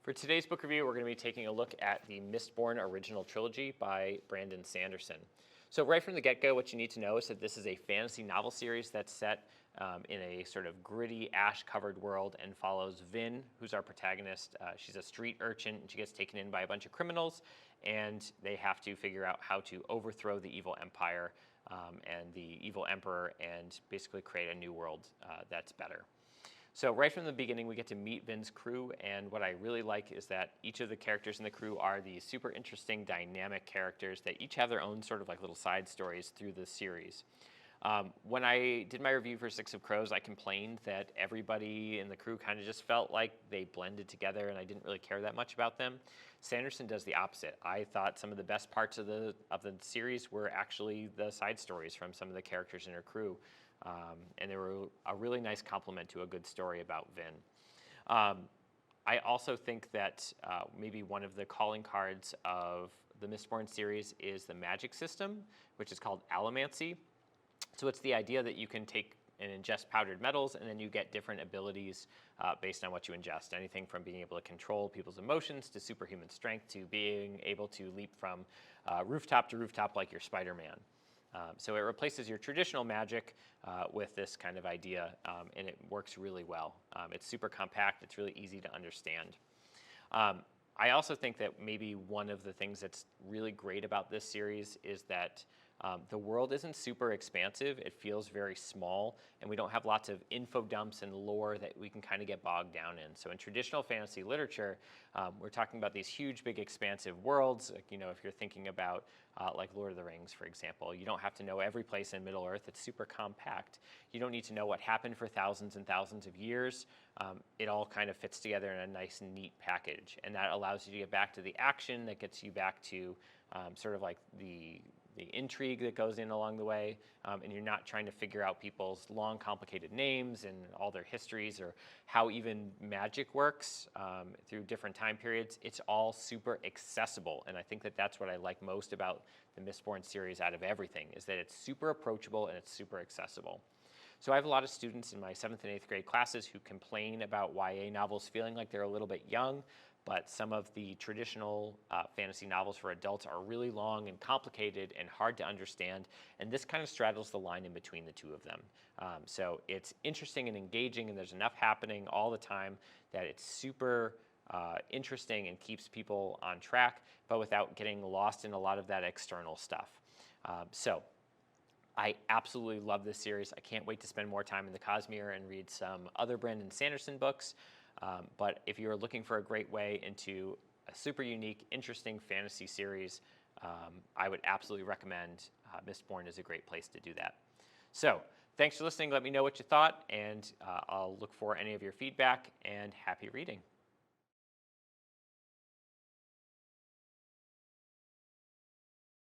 For today's book review, we're going to be taking a look at the Mistborn original trilogy by Brandon Sanderson. So right from the get-go, what you need to know is that this is a fantasy novel series that's set in a sort of gritty, ash-covered world and follows Vin, who's our protagonist. She's a street urchin, and she gets taken in by a bunch of criminals, and they have to figure out how to overthrow the evil empire and the evil emperor and basically create a new world that's better. So right from the beginning, we get to meet Vin's crew, and what I really like is that each of the characters in the crew are these super interesting, dynamic characters that each have their own sort of like little side stories through the series. When I did my review for Six of Crows, I complained that everybody in the crew kind of just felt like they blended together, and I didn't really care that much about them. Sanderson does the opposite. I thought some of the best parts of the series were actually the side stories from some of the characters in her crew. And they were a really nice complement to a good story about Vin. I also think that maybe one of the calling cards of the Mistborn series is the magic system, which is called allomancy. So it's the idea that you can take and ingest powdered metals, and then you get different abilities based on what you ingest. Anything from being able to control people's emotions to superhuman strength to being able to leap from rooftop to rooftop like you're Spider-Man. So it replaces your traditional magic with this kind of idea, and it works really well. It's super compact. It's really easy to understand. I also think that maybe one of the things that's really great about this series is that the world isn't super expansive. It feels very small, and we don't have lots of info dumps and lore that we can kind of get bogged down in. So in traditional fantasy literature, we're talking about these huge, big, expansive worlds. Like, if you're thinking about like Lord of the Rings, for example, you don't have to know every place in Middle-earth. It's super compact. You don't need to know what happened for thousands and thousands of years. It all kind of fits together in a nice, neat package, and that allows you to get back to the action. That gets you back to sort of like the intrigue that goes in along the way, and you're not trying to figure out people's long, complicated names and all their histories or how even magic works through different time periods. It's all super accessible, and I think that that's what I like most about the Mistborn series out of everything, is that it's super approachable and it's super accessible. So I have a lot of students in my 7th and 8th grade classes who complain about YA novels feeling like they're a little bit young, but some of the traditional fantasy novels for adults are really long and complicated and hard to understand, and this kind of straddles the line in between the two of them. So it's interesting and engaging, and there's enough happening all the time that it's super interesting and keeps people on track, but without getting lost in a lot of that external stuff. So I absolutely love this series. I can't wait to spend more time in the Cosmere and read some other Brandon Sanderson books. But if you're looking for a great way into a super unique, interesting fantasy series, I would absolutely recommend Mistborn is a great place to do that. So thanks for listening. Let me know what you thought, and I'll look for any of your feedback, and happy reading.